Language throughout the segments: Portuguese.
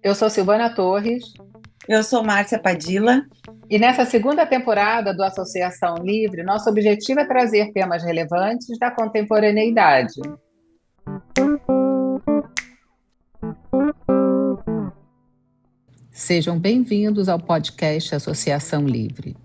Eu sou Silvana Torres Eu sou Márcia Padilla. e nessa segunda temporada do Associação Livre, nosso objetivo é trazer temas relevantes da contemporaneidade. Sejam bem-vindos ao podcast Associação Livre.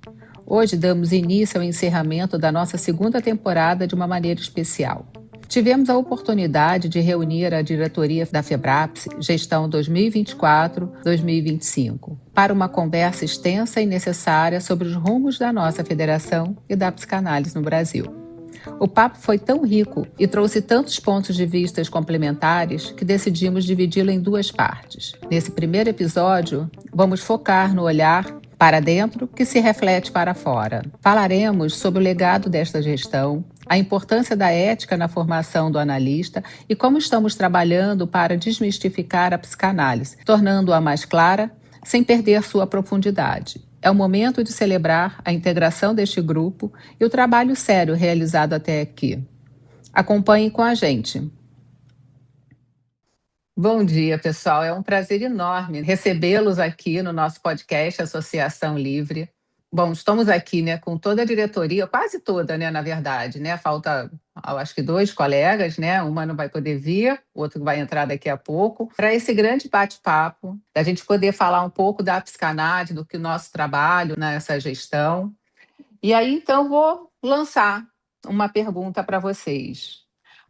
Hoje damos início ao encerramento da nossa segunda temporada de uma maneira especial. Tivemos a oportunidade de reunir a diretoria da FEBRAPS, gestão 2024-2025, para uma conversa extensa e necessária sobre os rumos da nossa federação e da psicanálise no Brasil. O papo foi tão rico e trouxe tantos pontos de vista complementares que decidimos dividi-lo em duas partes. Nesse primeiro episódio, vamos focar no olhar para dentro que se reflete para fora. Falaremos sobre o legado desta gestão, a importância da ética na formação do analista e como estamos trabalhando para desmistificar a psicanálise, tornando-a mais clara sem perder sua profundidade. É o momento de celebrar a integração deste grupo e o trabalho sério realizado até aqui. Acompanhem com a gente. Bom dia, pessoal. É um prazer enorme recebê-los aqui no nosso podcast Associação Livre. Bom, estamos aqui, com toda a diretoria, quase toda, na verdade, Falta, acho que dois colegas, Uma não vai poder vir, o outro vai entrar daqui a pouco, para esse grande bate-papo, da gente poder falar um pouco da psicanálise, do que o nosso trabalho nessa gestão. E aí, então, vou lançar uma pergunta para vocês.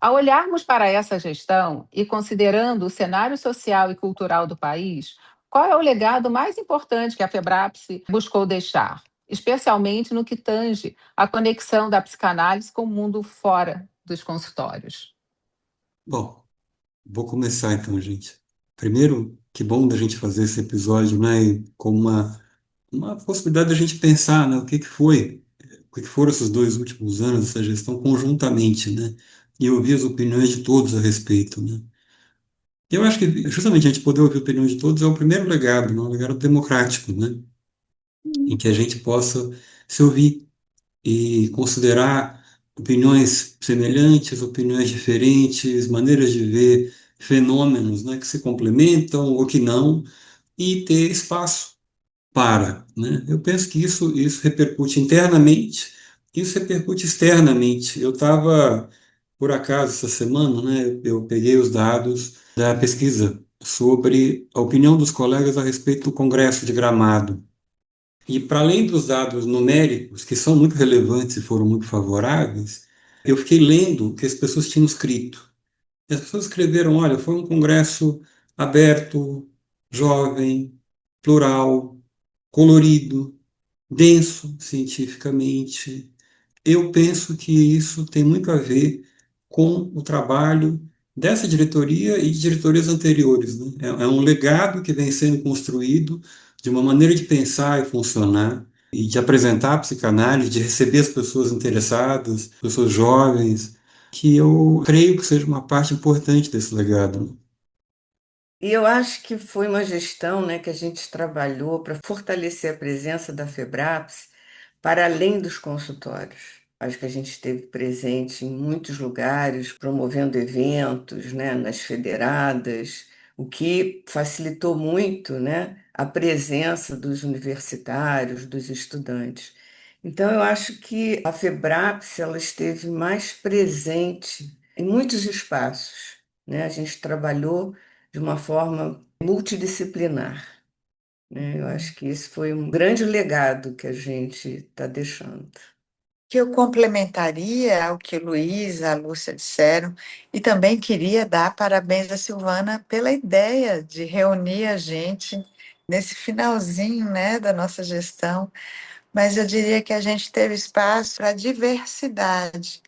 Ao olharmos para essa gestão e considerando o cenário social e cultural do país, qual é o legado mais importante que a FEBRAPS buscou deixar, especialmente no que tange a conexão da psicanálise com o mundo fora dos consultórios? Bom, vou começar então, gente. Primeiro, que bom da gente fazer esse episódio, né? E com uma possibilidade da gente pensar, né? O que que foram esses 2 últimos anos dessa gestão conjuntamente, né? E ouvir as opiniões de todos a respeito, né? Eu acho que justamente a gente poder ouvir a opinião de todos é o primeiro legado, né? Um legado democrático, né? Em que a gente possa se ouvir e considerar opiniões semelhantes, opiniões diferentes, maneiras de ver fenômenos, né, que se complementam ou que não, e ter espaço para, né? Eu penso que isso repercute internamente, isso repercute externamente. Eu estava, por acaso, essa semana, né, eu peguei os dados da pesquisa sobre a opinião dos colegas a respeito do Congresso de Gramado. E para além dos dados numéricos, que são muito relevantes e foram muito favoráveis, eu fiquei lendo o que as pessoas tinham escrito. E as pessoas escreveram: olha, foi um congresso aberto, jovem, plural, colorido, denso cientificamente. Eu penso que isso tem muito a ver com o trabalho dessa diretoria e de diretorias anteriores, né? É um legado que vem sendo construído de uma maneira de pensar e funcionar e de apresentar a psicanálise, de receber as pessoas interessadas, pessoas jovens, que eu creio que seja uma parte importante desse legado. E eu acho que foi uma gestão, né, que a gente trabalhou para fortalecer a presença da FEBRAPS para além dos consultórios. Acho que a gente esteve presente em muitos lugares, promovendo eventos, né, nas federadas, o que facilitou muito, né, a presença dos universitários, dos estudantes. Então, eu acho que a FEBRAPS ela esteve mais presente em muitos espaços, né? A gente trabalhou de uma forma multidisciplinar, né? Eu acho que esse foi um grande legado que a gente está deixando. Que eu complementaria ao que o Luiz e a Lúcia disseram, e também queria dar parabéns à Silvana pela ideia de reunir a gente nesse finalzinho, né, da nossa gestão, mas eu diria que a gente teve espaço para diversidade,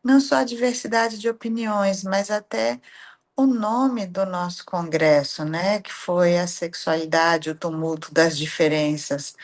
não só a diversidade de opiniões, mas até o nome do nosso congresso, né, que foi a sexualidade, o tumulto das diferenças.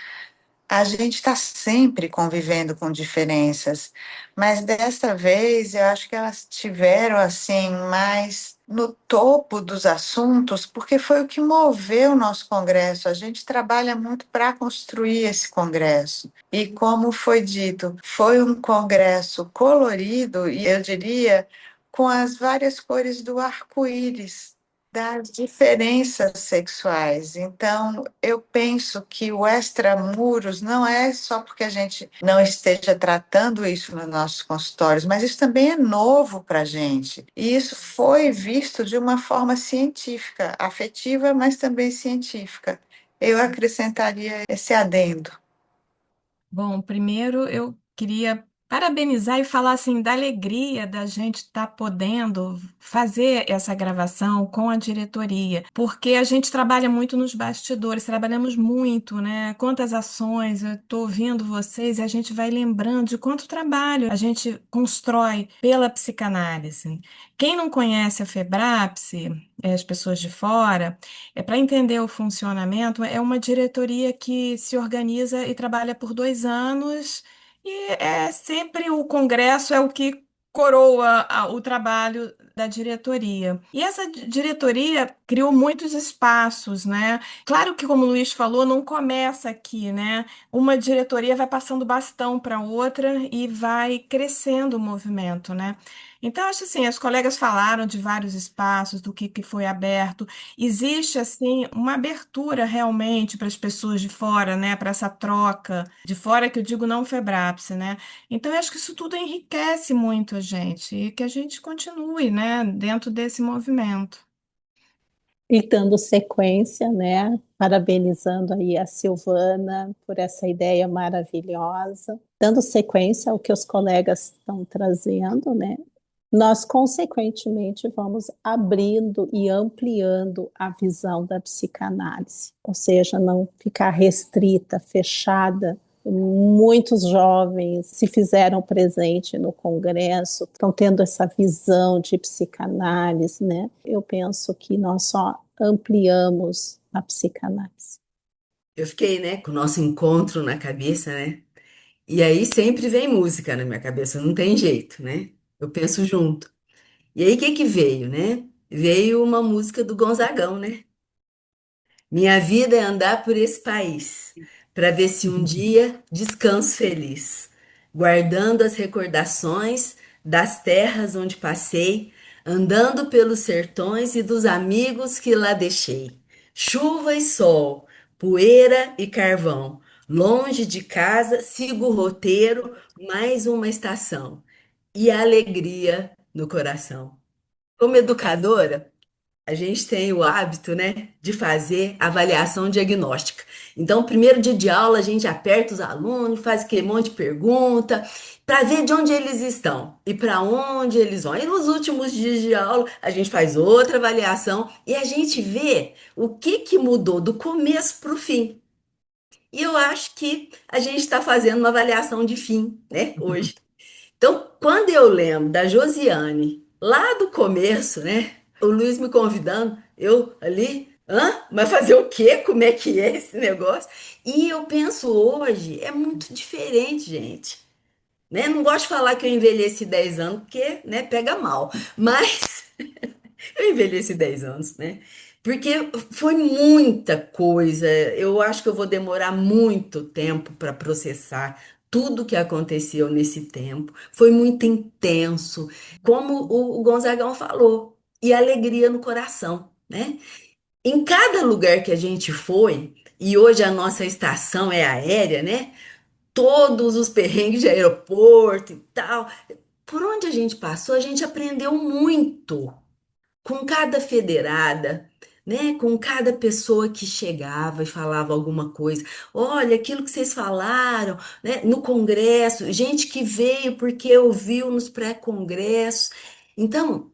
A gente está sempre convivendo com diferenças, mas dessa vez eu acho que elas tiveram assim mais no topo dos assuntos, porque foi o que moveu o nosso congresso. A gente trabalha muito para construir esse congresso. E como foi dito, foi um congresso colorido e eu diria com as várias cores do arco-íris das diferenças sexuais. Então, eu penso que o extramuros não é só porque a gente não esteja tratando isso nos nossos consultórios, mas isso também é novo para a gente. E isso foi visto de uma forma científica, afetiva, mas também científica. Eu acrescentaria esse adendo. Bom, primeiro eu queria parabenizar e falar assim da alegria da gente estar podendo fazer essa gravação com a diretoria, porque a gente trabalha muito nos bastidores, trabalhamos muito, né? Quantas ações, eu estou ouvindo vocês e a gente vai lembrando de quanto trabalho a gente constrói pela psicanálise. Quem não conhece a Febrapse, as pessoas de fora, para entender o funcionamento, é uma diretoria que se organiza e trabalha por 2 anos, e é sempre o congresso é o que coroa o trabalho da diretoria. E essa diretoria criou muitos espaços, né? Claro que, como o Luiz falou, não começa aqui, né? Uma diretoria vai passando bastão para outra e vai crescendo o movimento, né? Então, acho assim, as colegas falaram de vários espaços, do que foi aberto. Existe, assim, uma abertura realmente para as pessoas de fora, né? Para essa troca de fora, que eu digo não Febrapse, né? Então, eu acho que isso tudo enriquece muito a gente e que a gente continue, né? Dentro desse movimento. E dando sequência, né? Parabenizando aí a Silvana por essa ideia maravilhosa, dando sequência ao que os colegas estão trazendo, né? Nós, consequentemente, vamos abrindo e ampliando a visão da psicanálise, ou seja, não ficar restrita, fechada. Muitos jovens se fizeram presente no congresso, estão tendo essa visão de psicanálise, né? Eu penso que nós só ampliamos a psicanálise. Eu fiquei, né, com o nosso encontro na cabeça, né? E aí sempre vem música na minha cabeça, não tem jeito, né? Eu penso junto. E aí o que que veio, né? Veio uma música do Gonzagão, né? Minha vida é andar por esse país, para ver se um dia descanso feliz, guardando as recordações das terras onde passei, andando pelos sertões e dos amigos que lá deixei. Chuva e sol, poeira e carvão, longe de casa, sigo o roteiro, mais uma estação, e a alegria no coração. Como educadora, a gente tem o hábito, né, de fazer avaliação diagnóstica. Então, primeiro dia de aula, a gente aperta os alunos, faz aquele monte de pergunta, para ver de onde eles estão e para onde eles vão. E nos últimos dias de aula, a gente faz outra avaliação e a gente vê o que que mudou do começo para o fim. E eu acho que a gente está fazendo uma avaliação de fim, né, hoje. Então, quando eu lembro da Josiane, lá do começo, né? O Luiz me convidando, eu ali, Mas fazer o quê? Como é que é esse negócio? E eu penso hoje, é muito diferente, gente. Né? Não gosto de falar que eu envelheci 10 anos, porque, né, pega mal. Mas eu envelheci 10 anos, né? Porque foi muita coisa. Eu acho que eu vou demorar muito tempo para processar tudo que aconteceu nesse tempo. Foi muito intenso, como o Gonzagão falou, e alegria no coração, né? Em cada lugar que a gente foi, e hoje a nossa estação é aérea, né? Todos os perrengues de aeroporto e tal. Por onde a gente passou, a gente aprendeu muito com cada federada, né? Com cada pessoa que chegava e falava alguma coisa. Olha, aquilo que vocês falaram, né? No congresso, gente que veio porque ouviu nos pré-congressos. Então,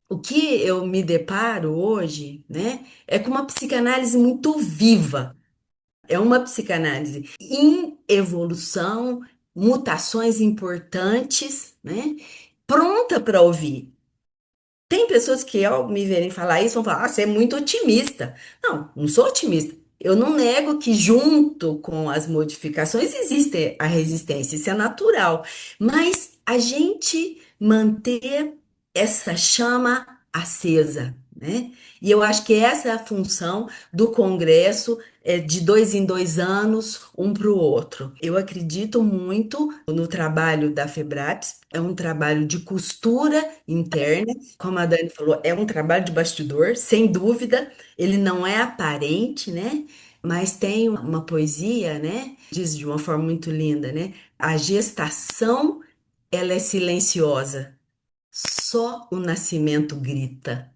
o que eu me deparo hoje, né? É com uma psicanálise muito viva. É uma psicanálise em evolução, mutações importantes, né? Pronta para ouvir. Tem pessoas que, ao me verem falar isso, vão falar: ah, você é muito otimista. Não, não sou otimista. Eu não nego que, junto com as modificações, existe a resistência, isso é natural. Mas a gente manter essa chama acesa, né? E eu acho que essa é a função do Congresso, de 2 em 2 anos, um para o outro. Eu acredito muito no trabalho da FEBRAPS, é um trabalho de costura interna, como a Dani falou, é um trabalho de bastidor, sem dúvida, ele não é aparente, né? Mas tem uma poesia, né? Diz de uma forma muito linda, né? A gestação, ela é silenciosa, só o nascimento grita.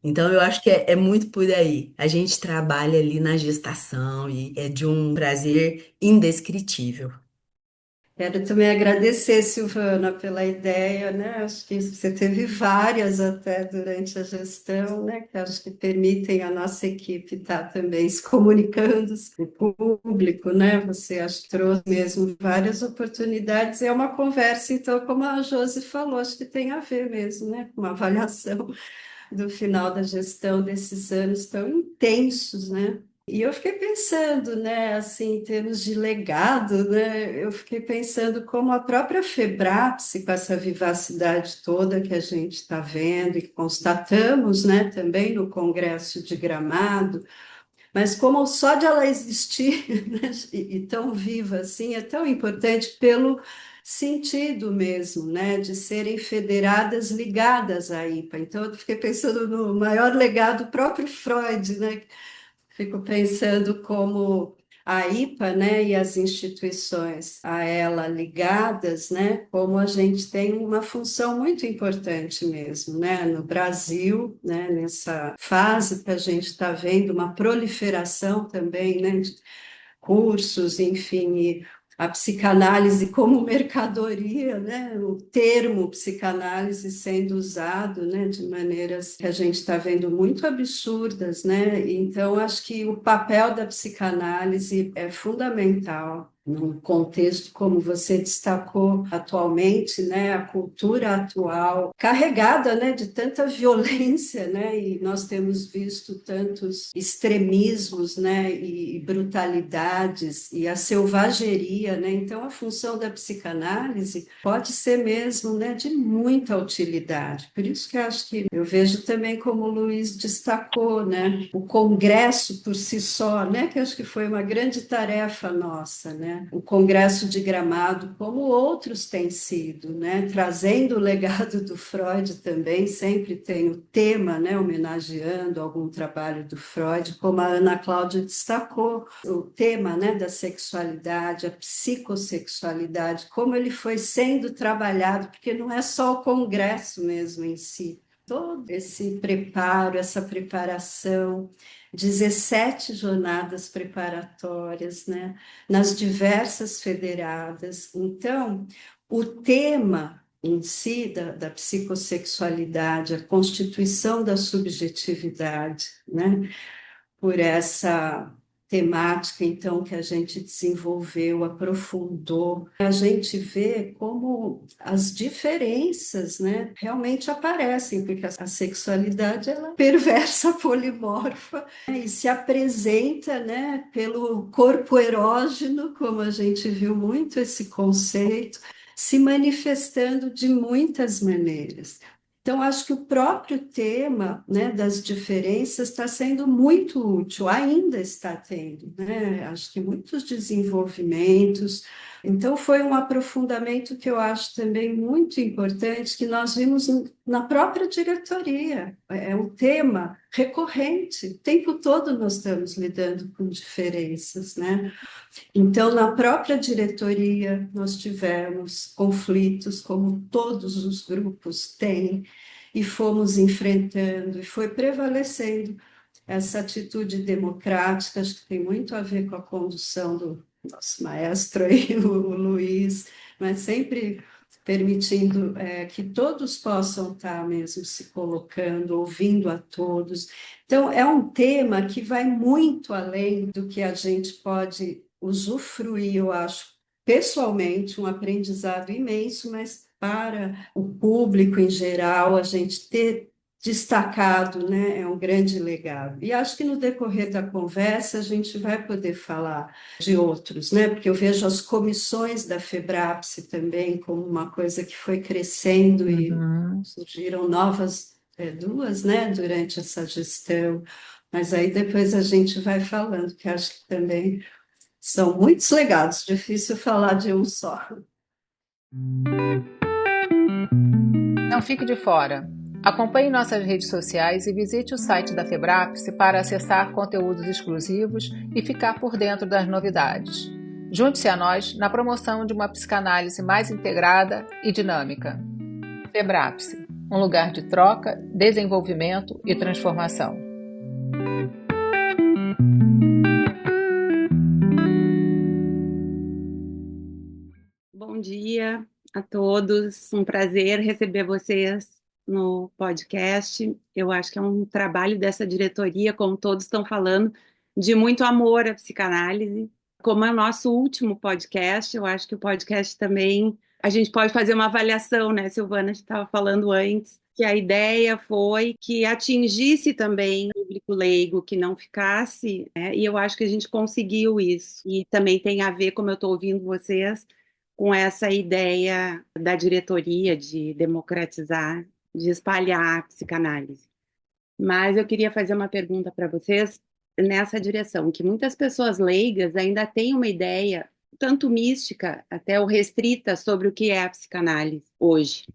Então, eu acho que é muito por aí. A gente trabalha ali na gestação e é de um prazer indescritível. Quero também agradecer, Silvana, pela ideia, né? Acho que você teve várias até durante a gestão, né? Que acho que permitem a nossa equipe estar também se comunicando com o público, né? Você acho que trouxe mesmo várias oportunidades. É uma conversa, então, como a Josi falou, acho que tem a ver mesmo, né? Com uma avaliação do final da gestão desses anos tão intensos, né? E eu fiquei pensando, né, assim, em termos de legado, né, eu fiquei pensando como a própria FEBRAPS, com essa vivacidade toda que a gente está vendo e que constatamos, né, também no Congresso de Gramado, mas como só de ela existir, né, e tão viva assim, é tão importante pelo sentido mesmo, né, de serem federadas ligadas à IPA. Então, eu fiquei pensando no maior legado do próprio Freud, né, fico pensando como a IPA, né, e as instituições a ela ligadas, né, como a gente tem uma função muito importante mesmo, né, no Brasil, né, nessa fase que a gente está vendo uma proliferação também, né, de cursos, enfim, e a psicanálise como mercadoria, né? O termo psicanálise sendo usado, né, de maneiras que a gente está vendo muito absurdas, né? Então, acho que o papel da psicanálise é fundamental num contexto como você destacou atualmente, né, a cultura atual carregada, né, de tanta violência, né, e nós temos visto tantos extremismos, né, e brutalidades e a selvageria, né, então a função da psicanálise pode ser mesmo, né, de muita utilidade, por isso que eu acho que eu vejo também como o Luiz destacou, né, o congresso por si só, né, que eu acho que foi uma grande tarefa nossa, né, o Congresso de Gramado, como outros têm sido, né? Trazendo o legado do Freud também, sempre tem o tema, né? Homenageando algum trabalho do Freud, como a Ana Cláudia destacou, o tema, né? Da sexualidade, a psicossexualidade, como ele foi sendo trabalhado, porque não é só o Congresso mesmo em si, todo esse preparo, essa preparação, 17 jornadas preparatórias, né, nas diversas federadas. Então, o tema em si da psicossexualidade, a constituição da subjetividade, né, por essa temática, então, que a gente desenvolveu, aprofundou, a gente vê como as diferenças, né, realmente aparecem, porque a sexualidade ela é perversa, polimorfa, né, e se apresenta, né, pelo corpo erógeno, como a gente viu muito esse conceito, se manifestando de muitas maneiras. Então, acho que o próprio tema, né, das diferenças está sendo muito útil, ainda está tendo, né? Acho que muitos desenvolvimentos. Então, foi um aprofundamento que eu acho também muito importante, que nós vimos na própria diretoria. É um tema recorrente, o tempo todo nós estamos lidando com diferenças, né? Então, na própria diretoria, nós tivemos conflitos, como todos os grupos têm, e fomos enfrentando, e foi prevalecendo essa atitude democrática, acho que tem muito a ver com a condução do nosso maestro aí, o Luiz, mas sempre permitindo que todos possam estar mesmo se colocando, ouvindo a todos. Então, é um tema que vai muito além do que a gente pode usufruir, eu acho, pessoalmente, um aprendizado imenso, mas para o público em geral, a gente ter destacado, né, é um grande legado. E acho que no decorrer da conversa a gente vai poder falar de outros, né, porque eu vejo as comissões da FEBRAPS também como uma coisa que foi crescendo e surgiram novas duas, né, durante essa gestão, mas aí depois a gente vai falando, que acho que também são muitos legados, difícil falar de um só. Não fique de fora. Acompanhe nossas redes sociais e visite o site da Febrapse para acessar conteúdos exclusivos e ficar por dentro das novidades. Junte-se a nós na promoção de uma psicanálise mais integrada e dinâmica. Febrapse, um lugar de troca, desenvolvimento e transformação. Bom dia a todos, um prazer receber vocês no podcast. Eu acho que é um trabalho dessa diretoria, como todos estão falando, de muito amor à psicanálise. Como é o nosso último podcast, eu acho que o podcast também, a gente pode fazer uma avaliação, né, Silvana? A gente estava falando antes, que a ideia foi que atingisse também o público leigo, que não ficasse, né? E eu acho que a gente conseguiu isso. E também tem a ver, como eu estou ouvindo vocês, com essa ideia da diretoria de democratizar, de espalhar a psicanálise. Mas eu queria fazer uma pergunta para vocês nessa direção, que muitas pessoas leigas ainda têm uma ideia, tanto mística até ou restrita, sobre o que é a psicanálise hoje.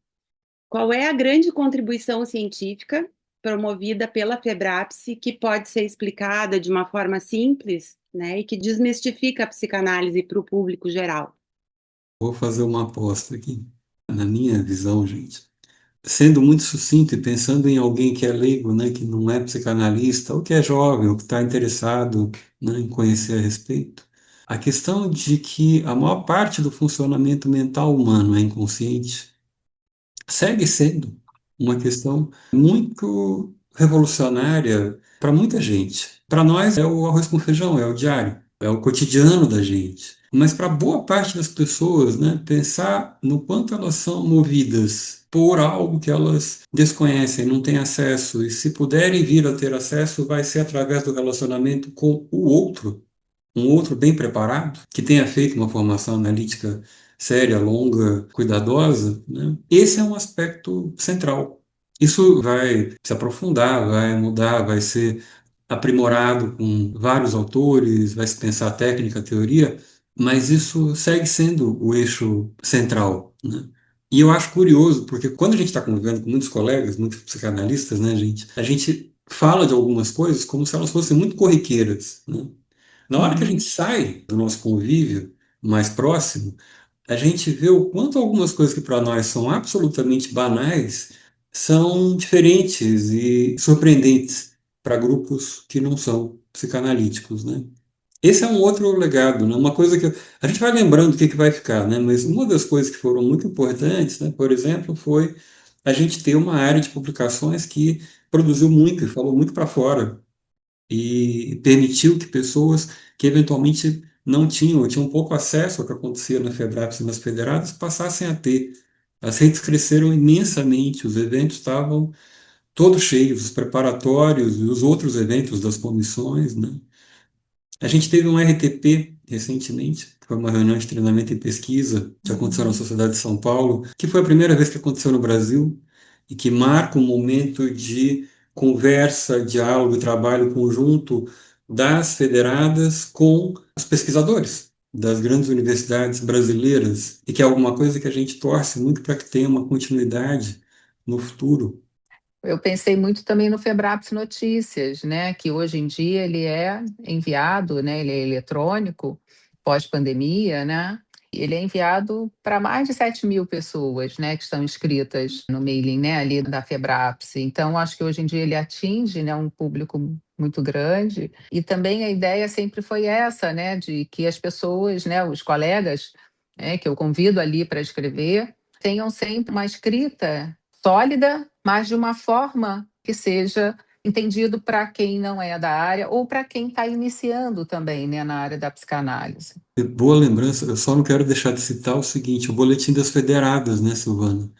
Qual é a grande contribuição científica promovida pela Febrapse que pode ser explicada de uma forma simples, né, e que desmistifica a psicanálise para o público geral? Vou fazer uma aposta aqui. Na minha visão, gente, sendo muito sucinto e pensando em alguém que é leigo, né, que não é psicanalista, ou que é jovem, ou que está interessado, né, em conhecer a respeito, a questão de que a maior parte do funcionamento mental humano é inconsciente segue sendo uma questão muito revolucionária para muita gente. Para nós é o arroz com feijão, é o diário, é o cotidiano da gente. Mas para boa parte das pessoas, né, pensar no quanto elas são movidas por algo que elas desconhecem, não têm acesso, e se puderem vir a ter acesso, vai ser através do relacionamento com o outro, um outro bem preparado, que tenha feito uma formação analítica séria, longa, cuidadosa, né? Esse é um aspecto central. Isso vai se aprofundar, vai mudar, vai ser aprimorado com vários autores, vai se pensar a técnica, a teoria, mas isso segue sendo o eixo central, né? E eu acho curioso, porque quando a gente está convivendo com muitos colegas, muitos psicanalistas, né, gente, a gente fala de algumas coisas como se elas fossem muito corriqueiras, né? Na hora que a gente sai do nosso convívio mais próximo, a gente vê o quanto algumas coisas que para nós são absolutamente banais são diferentes e surpreendentes para grupos que não são psicanalíticos, né? Esse é um outro legado, né? Uma coisa que a gente vai lembrando o que vai ficar, né? Mas uma das coisas que foram muito importantes, né, por exemplo, foi a gente ter uma área de publicações que produziu muito e falou muito para fora e permitiu que pessoas que eventualmente não tinham, ou tinham pouco acesso ao que acontecia na Febrapes e nas federadas, passassem a ter. As redes cresceram imensamente, os eventos estavam todos cheios, os preparatórios e os outros eventos das comissões, né? A gente teve um RTP recentemente, que foi uma reunião de treinamento e pesquisa que aconteceu na Sociedade de São Paulo, que foi a primeira vez que aconteceu no Brasil e que marca um momento de conversa, diálogo e trabalho conjunto das federadas com os pesquisadores das grandes universidades brasileiras e que é alguma coisa que a gente torce muito para que tenha uma continuidade no futuro. Eu pensei muito também no Febrapes Notícias, né, que hoje em dia ele é enviado, né, ele é eletrônico, pós-pandemia, né, ele é enviado para mais de 7.000 pessoas, né, que estão inscritas no mailing, né, ali da Febrapes. Então, acho que hoje em dia ele atinge, né, um público muito grande. E também a ideia sempre foi essa, né, de que as pessoas, né, os colegas, né, que eu convido ali para escrever, tenham sempre uma escrita sólida, mas de uma forma que seja entendido para quem não é da área ou para quem está iniciando também, né, na área da psicanálise. Boa lembrança, eu só não quero deixar de citar o seguinte, o Boletim das Federadas, né, Silvana?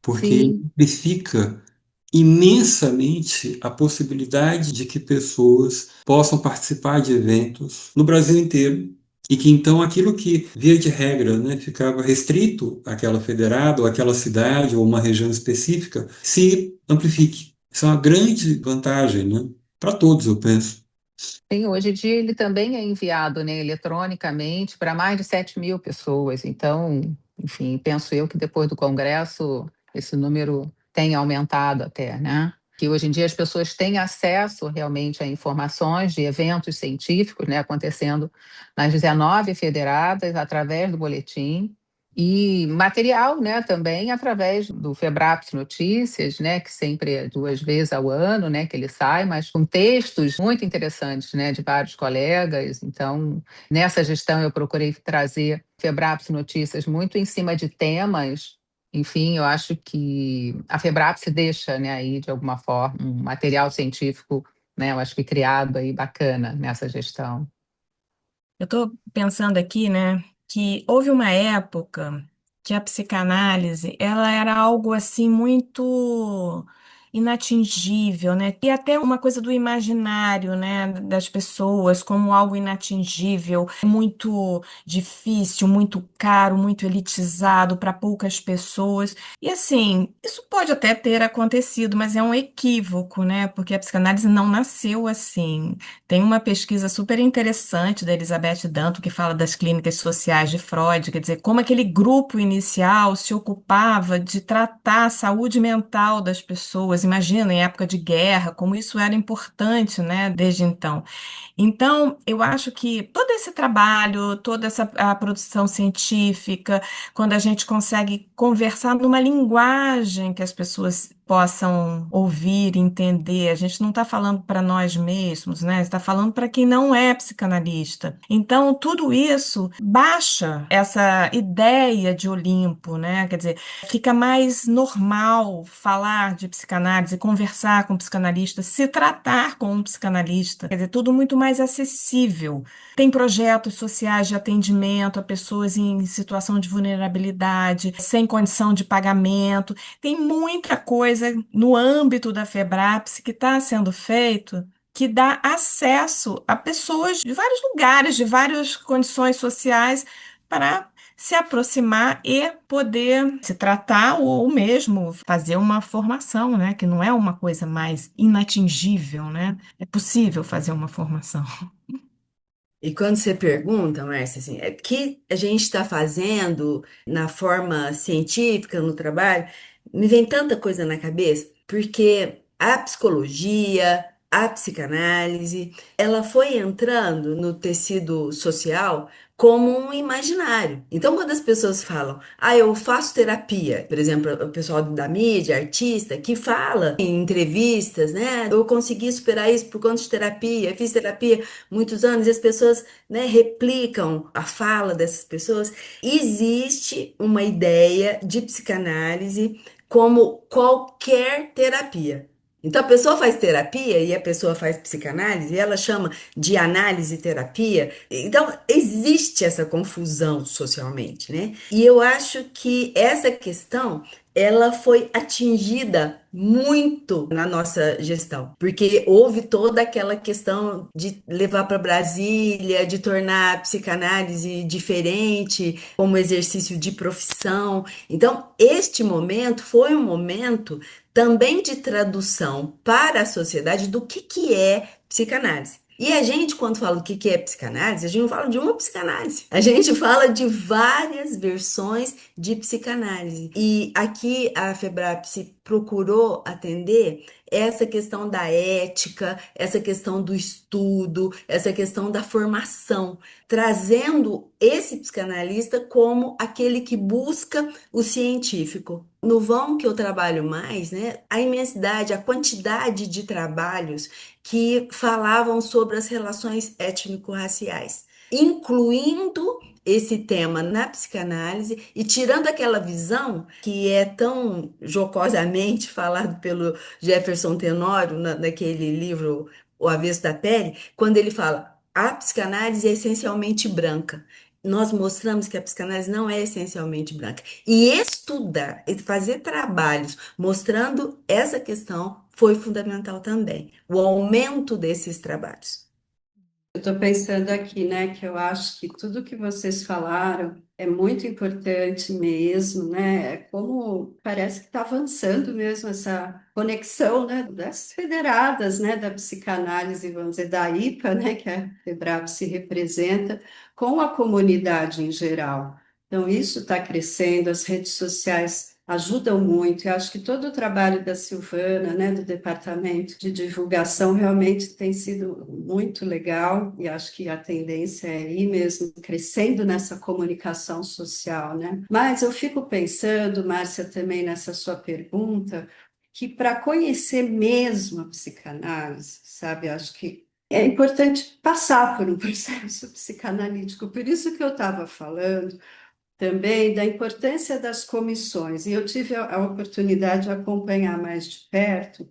Porque ele Sim, amplifica imensamente a possibilidade de que pessoas possam participar de eventos no Brasil inteiro e que então aquilo que, via de regra, né, ficava restrito àquela federada ou àquela cidade ou uma região específica, se amplifique. Isso é uma grande vantagem, né? Para todos, eu penso. Sim, hoje em dia ele também é enviado, né, eletronicamente para mais de 7.000 pessoas. Então, enfim, penso eu que depois do Congresso esse número tem aumentado até, né? Que hoje em dia as pessoas têm acesso realmente a informações de eventos científicos, né, acontecendo nas 19 federadas através do boletim. E material, né, também através do Febraps Notícias, né, que sempre é 2 vezes ao ano, né, que ele sai, mas com textos muito interessantes, né, de vários colegas. Então, nessa gestão eu procurei trazer Febraps Notícias muito em cima de temas. Enfim, eu acho que a Febraps deixa, né, aí de alguma forma um material científico, né, eu acho que criado aí bacana nessa gestão. Eu estou pensando aqui, né, que houve uma época que a psicanálise, ela era algo assim muito inatingível, né? E até uma coisa do imaginário, né, das pessoas como algo inatingível, muito difícil, muito caro, muito elitizado para poucas pessoas. E assim, isso pode até ter acontecido, mas é um equívoco, né? Porque a psicanálise não nasceu assim. Tem uma pesquisa super interessante da Elizabeth Danto que fala das clínicas sociais de Freud, quer dizer, como aquele grupo inicial se ocupava de tratar a saúde mental das pessoas. Imagina, em época de guerra, como isso era importante, né, desde então. Então, eu acho que todo esse trabalho, toda essa a produção científica, quando a gente consegue conversar numa linguagem que as pessoas possam ouvir, entender, a gente não está falando para nós mesmos, né? Está falando para quem não é psicanalista. Então, tudo isso baixa essa ideia de Olimpo, né? Quer dizer, fica mais normal falar de psicanálise, conversar com um psicanalista, se tratar com um psicanalista. Quer dizer, tudo muito mais acessível. Tem projetos sociais de atendimento a pessoas em situação de vulnerabilidade, sem condição de pagamento. Tem muita coisa no âmbito da Febraps que está sendo feito que dá acesso a pessoas de vários lugares, de várias condições sociais, para se aproximar e poder se tratar ou mesmo fazer uma formação, né? Que não é uma coisa mais inatingível, né? É possível fazer uma formação. E quando você pergunta, Márcia, assim, o que a gente está fazendo na forma científica, no trabalho, me vem tanta coisa na cabeça, porque a psicologia, a psicanálise, ela foi entrando no tecido social como um imaginário. Então, quando as pessoas falam, eu faço terapia, por exemplo, o pessoal da mídia, artista, que fala em entrevistas, né? Eu consegui superar isso por conta de terapia, fiz terapia muitos anos, e as pessoas, né, replicam a fala dessas pessoas. Existe uma ideia de psicanálise como qualquer terapia. Então a pessoa faz terapia e a pessoa faz psicanálise e ela chama de análise terapia. Então existe essa confusão socialmente, né? E eu acho que essa questão ela foi atingida muito na nossa gestão, porque houve toda aquela questão de levar para Brasília, de tornar a psicanálise diferente, como exercício de profissão. Então, este momento foi um momento também de tradução para a sociedade do que é psicanálise. E a gente, quando fala o que é psicanálise, a gente não fala de uma psicanálise. A gente fala de várias versões de psicanálise. E aqui a Febraps procurou atender essa questão da ética, essa questão do estudo, essa questão da formação, trazendo esse psicanalista como aquele que busca o científico. No vão que eu trabalho mais, né, a imensidade, a quantidade de trabalhos que falavam sobre as relações étnico-raciais, incluindo esse tema na psicanálise e tirando aquela visão que é tão jocosamente falado pelo Jefferson Tenório naquele livro O Avesso da Pele, quando ele fala a psicanálise é essencialmente branca. Nós mostramos que a psicanálise não é essencialmente branca. E estudar, e fazer trabalhos mostrando essa questão foi fundamental também. O aumento desses trabalhos. Eu estou pensando aqui, né, que eu acho que tudo que vocês falaram é muito importante mesmo, né? É como parece que está avançando mesmo essa conexão, né, das federadas, né, da psicanálise, vamos dizer, da IPA, né, que a FEBRAP se representa, com a comunidade em geral. Então, isso está crescendo, as redes sociais ajudam muito. Eu acho que todo o trabalho da Silvana, né, do departamento de divulgação, realmente tem sido muito legal, e acho que a tendência é ir mesmo crescendo nessa comunicação social, né? Mas eu fico pensando, Márcia, também nessa sua pergunta, que para conhecer mesmo a psicanálise, sabe, acho que é importante passar por um processo psicanalítico. Por isso que eu estava falando também da importância das comissões, e eu tive a oportunidade de acompanhar mais de perto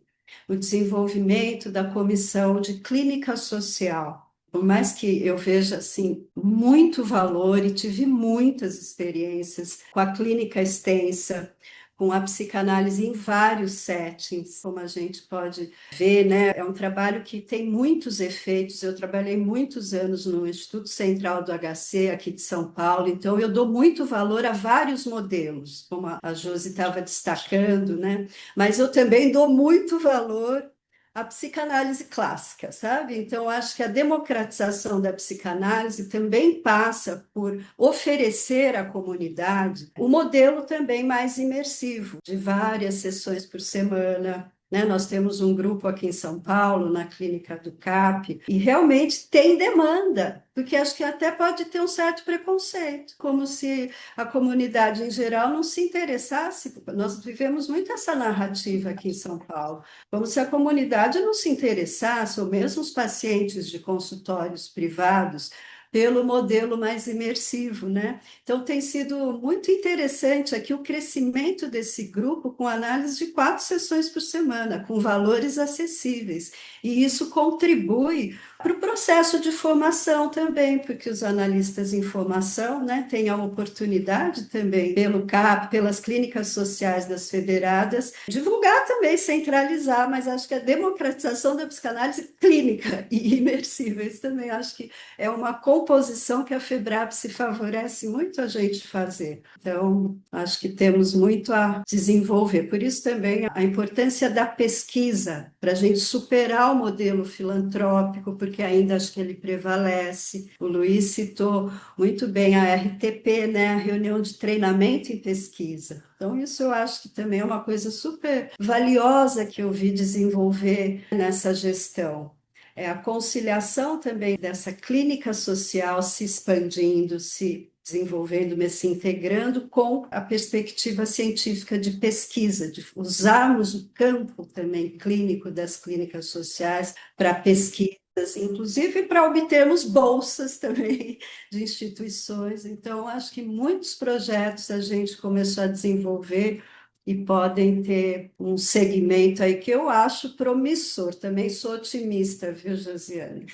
o desenvolvimento da comissão de clínica social. Por mais que eu veja assim muito valor e tive muitas experiências com a clínica extensa, com a psicanálise em vários settings, como a gente pode ver, né? É um trabalho que tem muitos efeitos. Eu trabalhei muitos anos no Instituto Central do HC, aqui de São Paulo, então eu dou muito valor a vários modelos, como a Josi estava destacando, né? Mas eu também dou muito valor à psicanálise clássica, sabe? Então, acho que a democratização da psicanálise também passa por oferecer à comunidade o modelo também mais imersivo, de várias sessões por semana, né? Nós temos um grupo aqui em São Paulo, na clínica do CAP, e realmente tem demanda, porque acho que até pode ter um certo preconceito, como se a comunidade em geral não se interessasse. Nós vivemos muito essa narrativa aqui em São Paulo, como se a comunidade não se interessasse, ou mesmo os pacientes de consultórios privados, pelo modelo mais imersivo, né? Então, tem sido muito interessante aqui o crescimento desse grupo com análise de 4 sessões por semana, com valores acessíveis. E isso contribui para o processo de formação também, porque os analistas em formação, né, têm a oportunidade também, pelo CAP, pelas clínicas sociais das federadas, divulgar também, centralizar, mas acho que a democratização da psicanálise clínica e imersiva, isso também acho que é uma composição que a FEBRAP se favorece muito a gente fazer. Então, acho que temos muito a desenvolver. Por isso também a importância da pesquisa, para a gente superar o modelo filantrópico, porque ainda acho que ele prevalece. O Luiz citou muito bem a RTP, né, a reunião de treinamento em pesquisa. Então, isso eu acho que também é uma coisa super valiosa que eu vi desenvolver nessa gestão. É a conciliação também dessa clínica social se expandindo, se desenvolvendo, mas se integrando com a perspectiva científica de pesquisa, de usarmos o campo também clínico das clínicas sociais para pesquisas, inclusive para obtermos bolsas também de instituições. Então, acho que muitos projetos a gente começou a desenvolver e podem ter um segmento aí que eu acho promissor. Também sou otimista, viu, Josiane?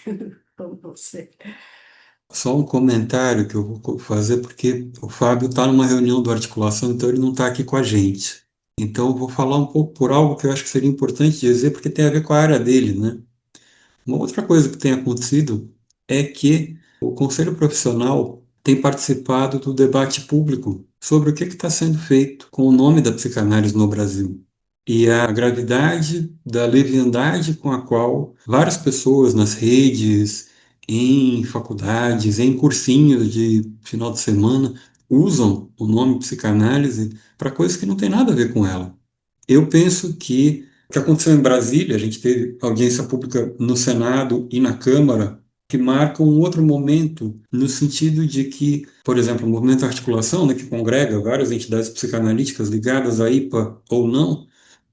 Como você. Só um comentário que eu vou fazer, porque o Fábio está numa reunião do Articulação, então ele não está aqui com a gente. Então eu vou falar um pouco por algo que eu acho que seria importante dizer, porque tem a ver com a área dele, né? Uma outra coisa que tem acontecido é que o Conselho Profissional tem participado do debate público sobre o que está sendo feito com o nome da psicanálise no Brasil. E a gravidade da leviandade com a qual várias pessoas nas redes, em faculdades, em cursinhos de final de semana, usam o nome psicanálise para coisas que não têm nada a ver com ela. Eu penso que o que aconteceu em Brasília, a gente teve audiência pública no Senado e na Câmara, que marcam um outro momento, no sentido de que, por exemplo, o movimento de articulação, né, que congrega várias entidades psicanalíticas ligadas à IPA ou não,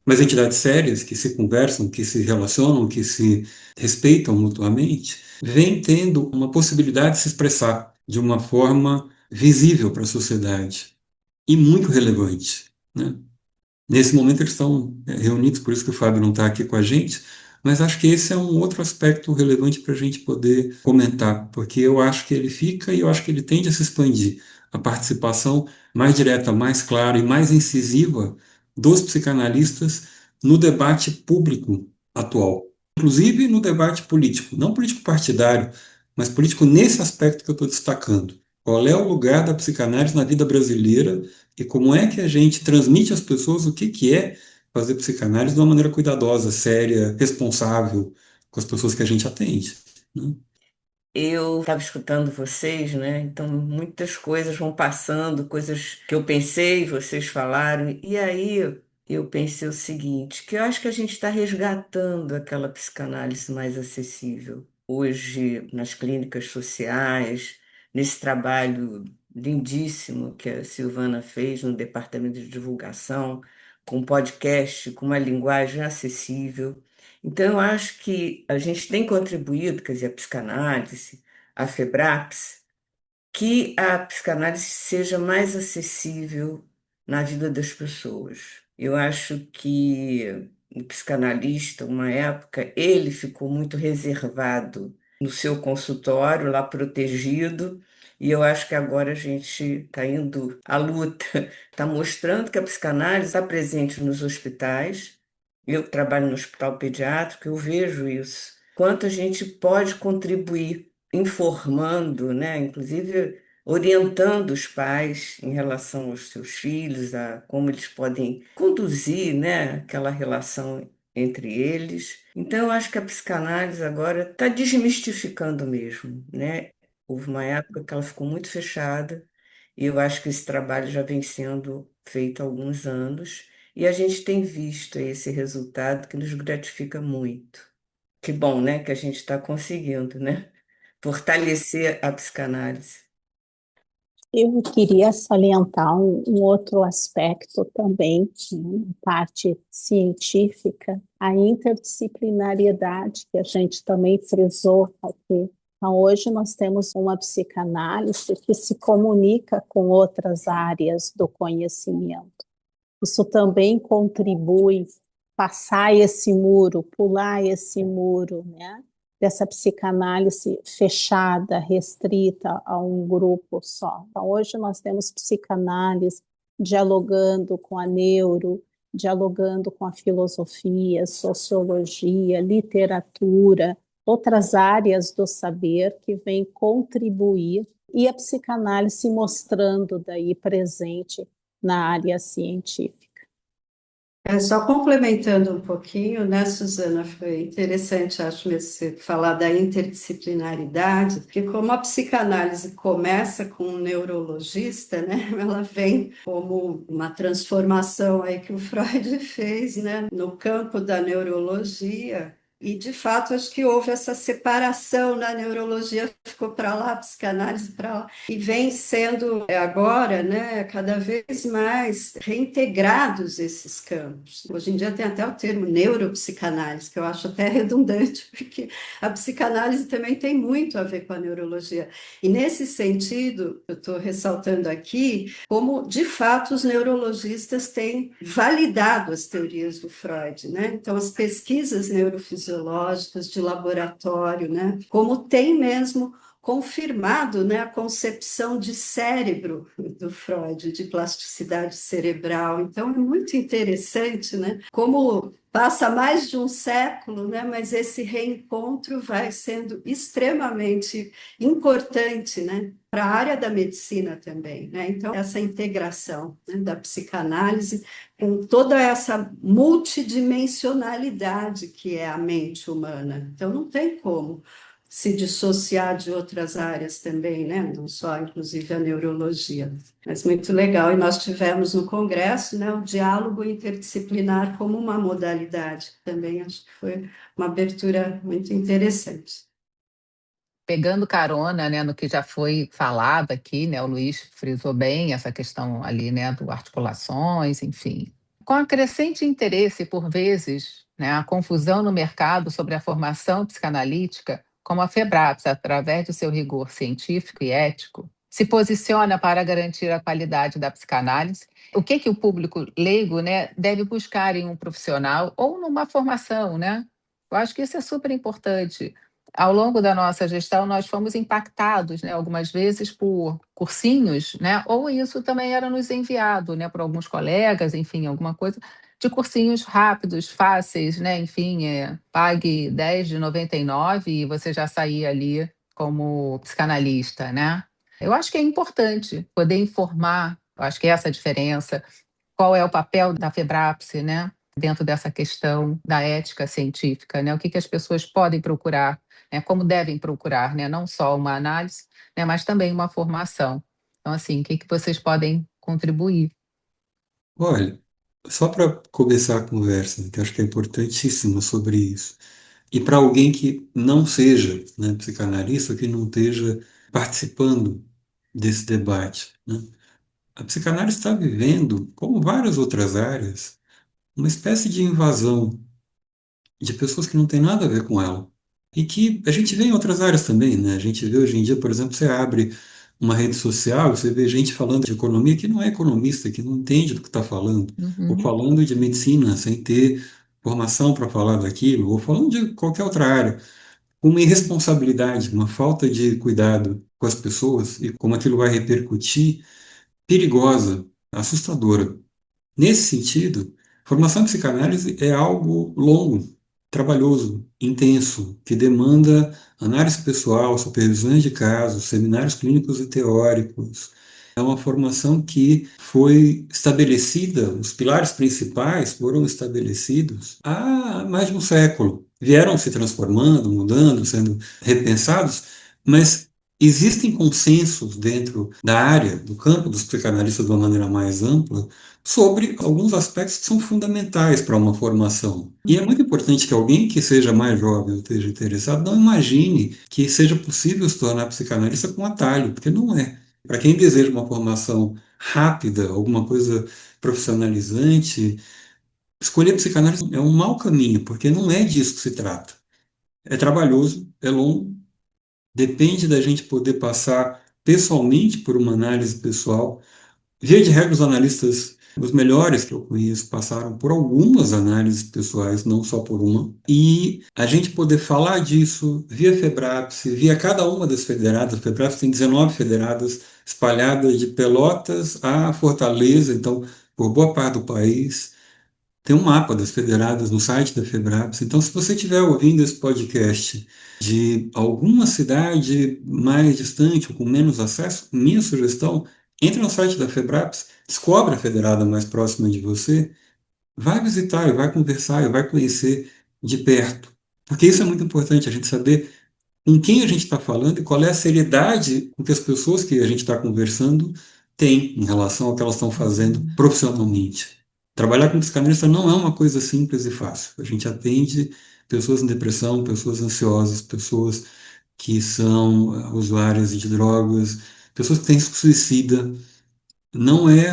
mas entidades sérias que se conversam, que se relacionam, que se respeitam mutuamente, vem tendo uma possibilidade de se expressar de uma forma visível para a sociedade e muito relevante, né? Nesse momento eles estão reunidos, por isso que o Fábio não está aqui com a gente, mas acho que esse é um outro aspecto relevante para a gente poder comentar, porque eu acho que ele fica e eu acho que ele tende a se expandir. A participação mais direta, mais clara e mais incisiva dos psicanalistas no debate público atual, inclusive no debate político, não político partidário, mas político nesse aspecto que eu estou destacando. Qual é o lugar da psicanálise na vida brasileira e como é que a gente transmite às pessoas o que é fazer psicanálise de uma maneira cuidadosa, séria, responsável com as pessoas que a gente atende, né? Eu estava escutando vocês, né? Então muitas coisas vão passando, coisas que eu pensei, vocês falaram, e aí eu pensei o seguinte, que eu acho que a gente está resgatando aquela psicanálise mais acessível. Hoje, nas clínicas sociais, nesse trabalho lindíssimo que a Silvana fez no departamento de divulgação, com um podcast, com uma linguagem acessível. Então, eu acho que a gente tem contribuído, quer dizer, a psicanálise, a FEBRAPS, que a psicanálise seja mais acessível na vida das pessoas. Eu acho que o psicanalista, uma época, ele ficou muito reservado no seu consultório, lá protegido, e eu acho que agora a gente está indo à luta, está mostrando que a psicanálise está presente nos hospitais. Eu que trabalho no hospital pediátrico, eu vejo isso. Quanto a gente pode contribuir informando, né, inclusive orientando os pais em relação aos seus filhos, a como eles podem conduzir, né, aquela relação entre eles. Então, eu acho que a psicanálise agora está desmistificando mesmo, né? Houve uma época que ela ficou muito fechada, e eu acho que esse trabalho já vem sendo feito há alguns anos, e a gente tem visto esse resultado que nos gratifica muito. Que bom, né, que a gente está conseguindo, né? Fortalecer a psicanálise. Eu queria salientar um outro aspecto também, né, parte científica, a interdisciplinariedade, que a gente também frisou aqui. Então, hoje nós temos uma psicanálise que se comunica com outras áreas do conhecimento. Isso também contribui passar esse muro, pular esse muro, né? Dessa psicanálise fechada, restrita a um grupo só. Então, hoje nós temos psicanálise dialogando com a neuro, dialogando com a filosofia, sociologia, literatura, outras áreas do saber que vêm contribuir, e a psicanálise se mostrando daí presente na área científica. Só complementando um pouquinho, né, Suzana, foi interessante, acho mesmo, você falar da interdisciplinaridade, porque como a psicanálise começa com um neurologista, né, ela vem como uma transformação aí que o Freud fez, né, no campo da neurologia. E, de fato, acho que houve essa separação na neurologia, ficou para lá, a psicanálise para lá, e vem sendo agora, né, cada vez mais reintegrados esses campos. Hoje em dia tem até o termo neuropsicanálise, que eu acho até redundante, porque a psicanálise também tem muito a ver com a neurologia. E, nesse sentido, eu estou ressaltando aqui como, de fato, os neurologistas têm validado as teorias do Freud, né? Então, as pesquisas neurofisiológicas de laboratório, né? Como tem mesmo confirmado, né, a concepção de cérebro do Freud, de plasticidade cerebral. Então, é muito interessante, né? Como passa mais de um século, né, mas esse reencontro vai sendo extremamente importante, né, para a área da medicina também, né? Então, essa integração, né, da psicanálise com toda essa multidimensionalidade que é a mente humana. Então, não tem como se dissociar de outras áreas também, né? Não só, inclusive, a neurologia. Mas muito legal. E nós tivemos no Congresso, né, o diálogo interdisciplinar como uma modalidade. Também acho que foi uma abertura muito interessante. Pegando carona, né, no que já foi falado aqui, né, o Luiz frisou bem essa questão ali, né, do articulações, enfim. Com a crescente interesse, por vezes, né, a confusão no mercado sobre a formação psicanalítica, como a FEBRAPS, através do seu rigor científico e ético, se posiciona para garantir a qualidade da psicanálise. O que o público leigo, né, deve buscar em um profissional ou numa formação, né? Eu acho que isso é super importante. Ao longo da nossa gestão, nós fomos impactados, né, algumas vezes por cursinhos, né, ou isso também era nos enviado, né, por alguns colegas, enfim, alguma coisa, de cursinhos rápidos, fáceis, né, enfim, pague 10 de 99 e você já saía ali como psicanalista, né? Eu acho que é importante poder informar, eu acho que essa é a diferença, qual é o papel da FEBRAPSE, né? Dentro dessa questão da ética científica, né? O que que as pessoas podem procurar, né? Como devem procurar, né? Não só uma análise, né? Mas também uma formação. Então, assim, o que que vocês podem contribuir? Olha, só para começar a conversa, que eu acho que é importantíssimo sobre isso, e para alguém que não seja, né, psicanalista, que não esteja participando desse debate, né? A psicanálise está vivendo, como várias outras áreas, uma espécie de invasão de pessoas que não têm nada a ver com ela. E que a gente vê em outras áreas também, né? A gente vê hoje em dia, por exemplo, você abre uma rede social, você vê gente falando de economia que não é economista, que não entende do que está falando, ou Uhum, falando de medicina sem ter formação para falar daquilo, ou falando de qualquer outra área, com uma irresponsabilidade, uma falta de cuidado com as pessoas e como aquilo vai repercutir, perigosa, assustadora. Nesse sentido, formação em psicanálise é algo longo, trabalhoso, intenso, que demanda análise pessoal, supervisões de casos, seminários clínicos e teóricos. É uma formação que foi estabelecida, os pilares principais foram estabelecidos há mais de um século. Vieram se transformando, mudando, sendo repensados, mas existem consensos dentro da área, do campo dos psicanalistas de uma maneira mais ampla, sobre alguns aspectos que são fundamentais para uma formação. E é muito importante que alguém que seja mais jovem ou esteja interessado não imagine que seja possível se tornar psicanalista com atalho, porque não é. Para quem deseja uma formação rápida, alguma coisa profissionalizante, escolher psicanálise é um mau caminho, porque não é disso que se trata. É trabalhoso, é longo, depende da gente poder passar pessoalmente por uma análise pessoal. Via de regra, os analistas, os melhores que eu conheço, passaram por algumas análises pessoais, não só por uma. E a gente poder falar disso via FEBRAPS, via cada uma das federadas. A FEBRAPS tem 19 federadas espalhadas de Pelotas a Fortaleza, então, por boa parte do país. Tem um mapa das federadas no site da FEBRAPS. Então, se você estiver ouvindo esse podcast de alguma cidade mais distante ou com menos acesso, minha sugestão, entre no site da FEBRAPS, descobre a federada mais próxima de você, vai visitar e vai conversar e vai conhecer de perto. Porque isso é muito importante, a gente saber com quem a gente está falando e qual é a seriedade com que as pessoas que a gente está conversando têm em relação ao que elas estão fazendo profissionalmente. Trabalhar com psicanalista não é uma coisa simples e fácil. A gente atende pessoas em depressão, pessoas ansiosas, pessoas que são usuárias de drogas, pessoas que têm suicida. Não é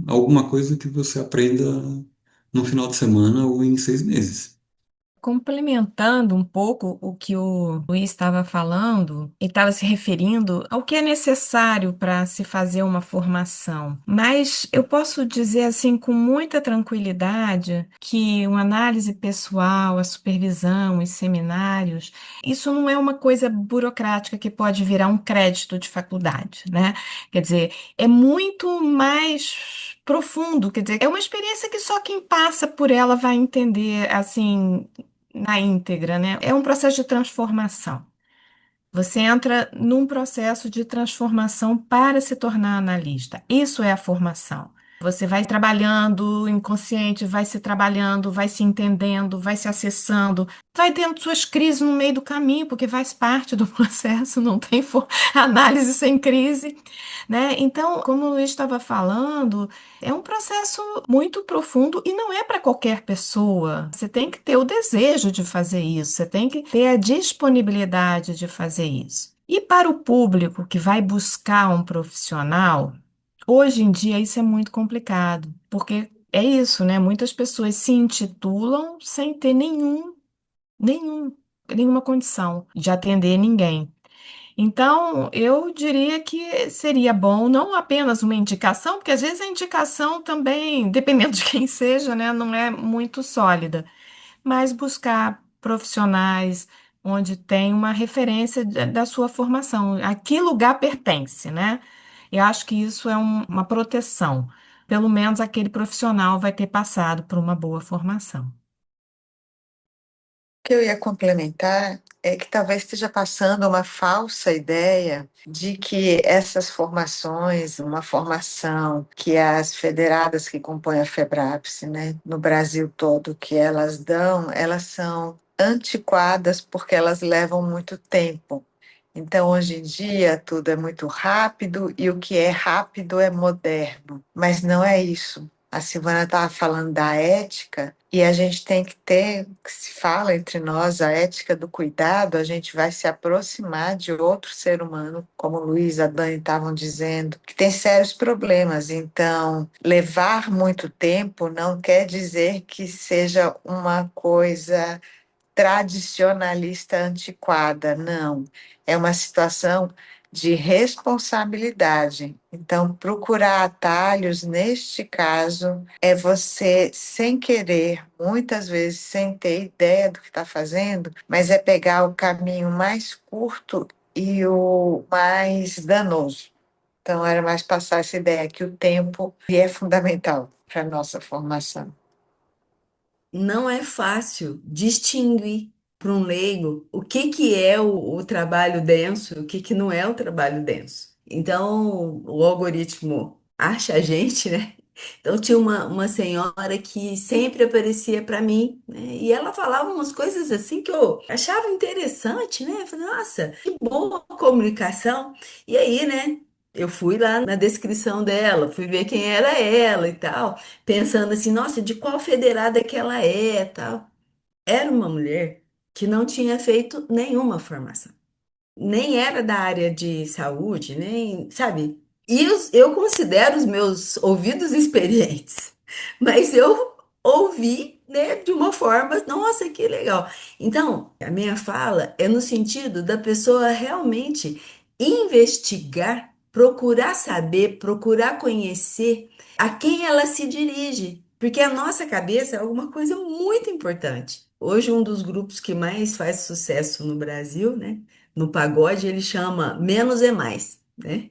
alguma coisa que você aprenda no final de semana ou em 6 meses. Complementando um pouco o que o Luiz estava falando, ele estava se referindo ao que é necessário para se fazer uma formação. Mas eu posso dizer assim com muita tranquilidade que uma análise pessoal, a supervisão, os seminários, isso não é uma coisa burocrática que pode virar um crédito de faculdade, né? Quer dizer, é muito mais profundo, quer dizer, é uma experiência que só quem passa por ela vai entender, assim, na íntegra, né? É um processo de transformação. Você entra num processo de transformação para se tornar analista. Isso é a formação. Você vai trabalhando inconsciente, vai se trabalhando, vai se entendendo, vai se acessando, vai tendo suas crises no meio do caminho, porque faz parte do processo, não tem análise sem crise, né? Então, como o Luiz estava falando, é um processo muito profundo e não é para qualquer pessoa. Você tem que ter o desejo de fazer isso, você tem que ter a disponibilidade de fazer isso. E para o público que vai buscar um profissional, hoje em dia isso é muito complicado, porque é isso, né? Muitas pessoas se intitulam sem ter nenhuma condição de atender ninguém. Então, eu diria que seria bom não apenas uma indicação, porque às vezes a indicação também, dependendo de quem seja, né, não é muito sólida, mas buscar profissionais onde tem uma referência da sua formação, a que lugar pertence, né? Eu acho que isso é uma proteção. Pelo menos aquele profissional vai ter passado por uma boa formação. O que eu ia complementar é que talvez esteja passando uma falsa ideia de que essas formações, uma formação que as federadas que compõem a FEBRAPS, né, no Brasil todo, que elas dão, elas são antiquadas porque elas levam muito tempo. Então, hoje em dia, tudo é muito rápido e o que é rápido é moderno, mas não é isso. A Silvana estava falando da ética, e a gente tem que ter, que se fala entre nós, a ética do cuidado, a gente vai se aproximar de outro ser humano, como o Luiz e a Dani estavam dizendo, que tem sérios problemas. Então, levar muito tempo não quer dizer que seja uma coisa tradicionalista antiquada, não. É uma situação de responsabilidade. Então, procurar atalhos, neste caso, é você, sem querer, muitas vezes sem ter ideia do que está fazendo, mas é pegar o caminho mais curto e o mais danoso. Então, era mais passar essa ideia que o tempo é fundamental para a nossa formação. Não é fácil distinguir para um leigo o que que é o trabalho denso e o que que não é o trabalho denso. Então, o algoritmo acha a gente, né? Então, tinha uma senhora que sempre aparecia para mim, né? E ela falava umas coisas assim que eu achava interessante, né? Eu falei, nossa, que boa comunicação. E aí, né? Eu fui lá na descrição dela, fui ver quem era ela e tal, pensando assim, nossa, de qual federada que ela é, tal. Era uma mulher que não tinha feito nenhuma formação, nem era da área de saúde, nem, sabe? E eu considero os meus ouvidos experientes, mas eu ouvi, né, de uma forma, nossa, que legal. Então, a minha fala é no sentido da pessoa realmente investigar, procurar saber, procurar conhecer a quem ela se dirige, porque a nossa cabeça é alguma coisa muito importante. Hoje, um dos grupos que mais faz sucesso no Brasil, né? No pagode ele chama menos é mais, né?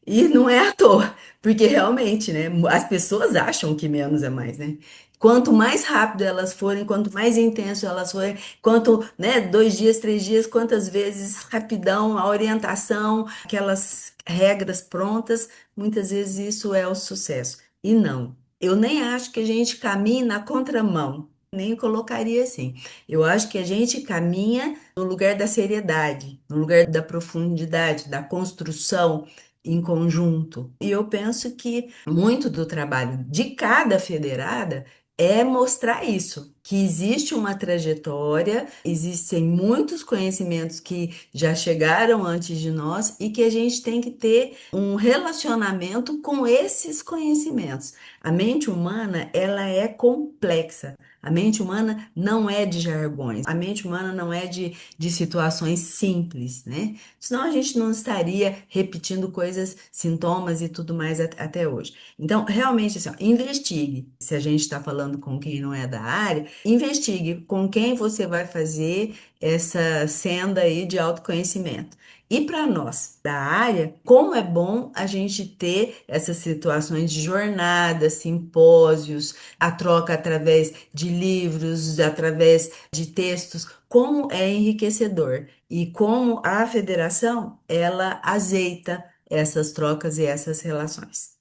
E não é à toa, porque realmente, né? As pessoas acham que menos é mais, né? Quanto mais rápido elas forem, quanto mais intenso elas forem, quanto, né, 2 dias, 3 dias, quantas vezes rapidão, a orientação, aquelas regras prontas, muitas vezes isso é o sucesso. E não, eu nem acho que a gente caminhe na contramão, nem colocaria assim. Eu acho que a gente caminha no lugar da seriedade, no lugar da profundidade, da construção em conjunto. E eu penso que muito do trabalho de cada federada é mostrar isso, que existe uma trajetória, existem muitos conhecimentos que já chegaram antes de nós e que a gente tem que ter um relacionamento com esses conhecimentos. A mente humana, ela é complexa. A mente humana não é de jargões, a mente humana não é de situações simples, né? Senão a gente não estaria repetindo coisas, sintomas e tudo mais até hoje. Então, realmente, assim, ó, investigue. Se a gente está falando com quem não é da área, investigue com quem você vai fazer essa senda aí de autoconhecimento. E para nós da área, como é bom a gente ter essas situações de jornadas, simpósios, a troca através de livros, através de textos, como é enriquecedor e como a federação ela azeita essas trocas e essas relações.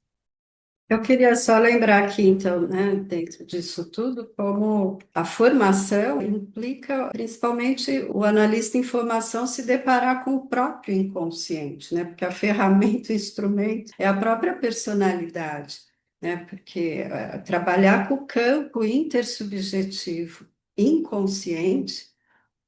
Eu queria só lembrar aqui, então, né, dentro disso tudo, como a formação implica principalmente o analista em formação se deparar com o próprio inconsciente, né, porque a ferramenta, o instrumento é a própria personalidade, né, porque trabalhar com o campo intersubjetivo inconsciente,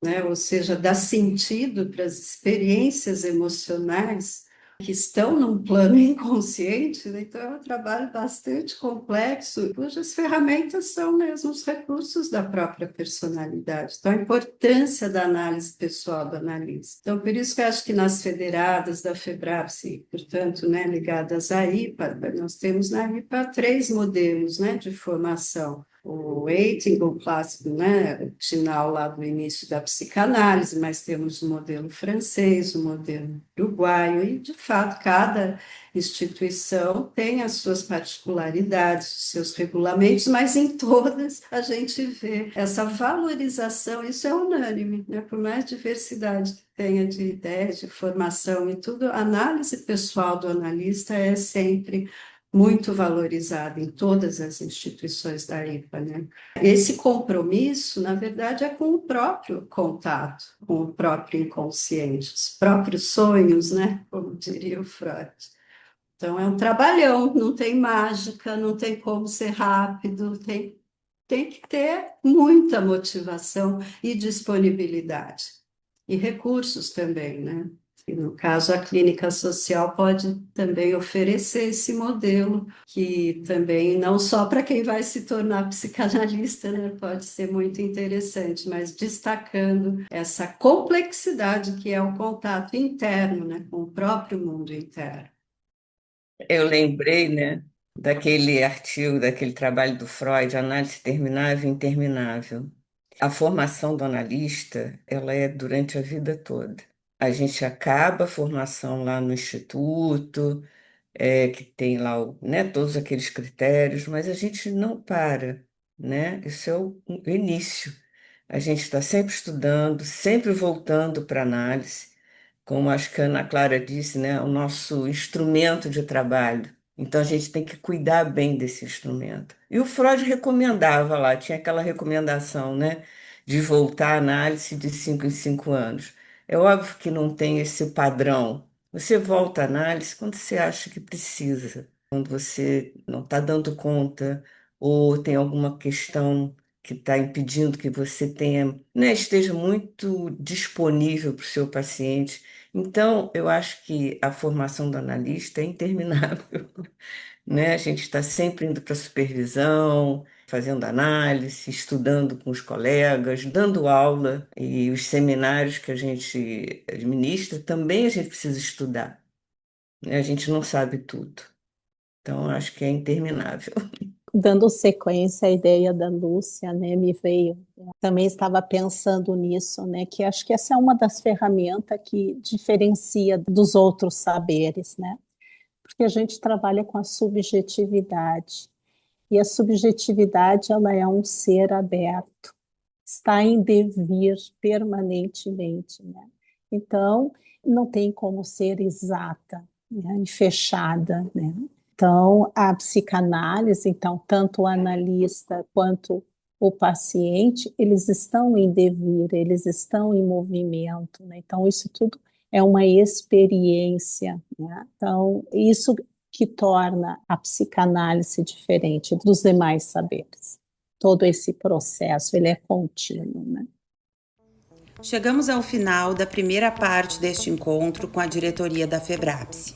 né, ou seja, dar sentido para as experiências emocionais que estão num plano inconsciente, né? Então é um trabalho bastante complexo, cujas ferramentas são mesmo os recursos da própria personalidade. Então, a importância da análise pessoal do analista. Então, por isso que eu acho que nas federadas da FEBRAPS, e, portanto, né, ligadas à IPA, nós temos na IPA 3 modelos, né, de formação. o Eiting, o clássico, né, original lá do início da psicanálise, mas temos o modelo francês, o modelo uruguaio, e, de fato, cada instituição tem as suas particularidades, os seus regulamentos, mas em todas a gente vê essa valorização, isso é unânime, né? Por mais diversidade que tenha de ideias, de formação e tudo, a análise pessoal do analista é sempre muito valorizada em todas as instituições da IPA, né? Esse compromisso, na verdade, é com o próprio contato, com o próprio inconsciente, os próprios sonhos, né? Como diria o Freud. Então, é um trabalhão, não tem mágica, não tem como ser rápido, tem que ter muita motivação e disponibilidade. E recursos também, né? E no caso, a clínica social pode também oferecer esse modelo, que também, não só para quem vai se tornar psicanalista, né, pode ser muito interessante, mas destacando essa complexidade que é o contato interno, né, com o próprio mundo interno. Eu lembrei, né, daquele artigo, daquele trabalho do Freud, Análise Terminável e Interminável. A formação do analista, ela é durante a vida toda. A gente acaba a formação lá no instituto, que tem lá, né, todos aqueles critérios, mas a gente não para, né? Isso é o início. A gente está sempre estudando, sempre voltando para a análise, como acho que a Ana Clara disse, né, o nosso instrumento de trabalho. Então a gente tem que cuidar bem desse instrumento. E o Freud recomendava lá, tinha aquela recomendação, né, de voltar à análise de 5 em 5 anos. É óbvio que não tem esse padrão. Você volta à análise quando você acha que precisa, quando você não está dando conta ou tem alguma questão que está impedindo que você tenha, né, esteja muito disponível para o seu paciente. Então, eu acho que a formação do analista é interminável, né? A gente está sempre indo para supervisão, fazendo análise, estudando com os colegas, dando aula, e os seminários que a gente administra também a gente precisa estudar, né? A gente não sabe tudo. Então, acho que é interminável. Dando sequência à ideia da Lúcia, né, me veio. Também estava pensando nisso, né, que acho que essa é uma das ferramentas que diferencia dos outros saberes, né, porque a gente trabalha com a subjetividade, e a subjetividade, ela é um ser aberto, está em devir permanentemente, né, então não tem como ser exata, né, e fechada, né. Então, a psicanálise, então, tanto o analista quanto o paciente, eles estão em devir, eles estão em movimento, né? Então, isso tudo é uma experiência, né? Então, isso que torna a psicanálise diferente dos demais saberes. Todo esse processo, ele é contínuo, né? Chegamos ao final da primeira parte deste encontro com a diretoria da FEBRAPS.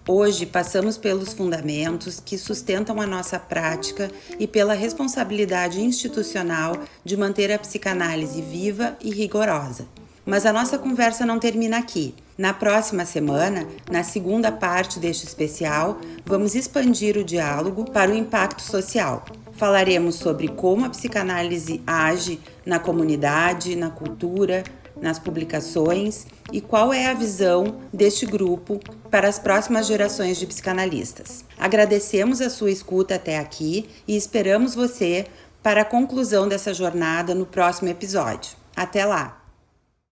Hoje passamos pelos fundamentos que sustentam a nossa prática e pela responsabilidade institucional de manter a psicanálise viva e rigorosa. Mas a nossa conversa não termina aqui. Na próxima semana, na segunda parte deste especial, vamos expandir o diálogo para o impacto social. Falaremos sobre como a psicanálise age na comunidade, na cultura, nas publicações e qual é a visão deste grupo para as próximas gerações de psicanalistas. Agradecemos a sua escuta até aqui e esperamos você para a conclusão dessa jornada no próximo episódio. Até lá!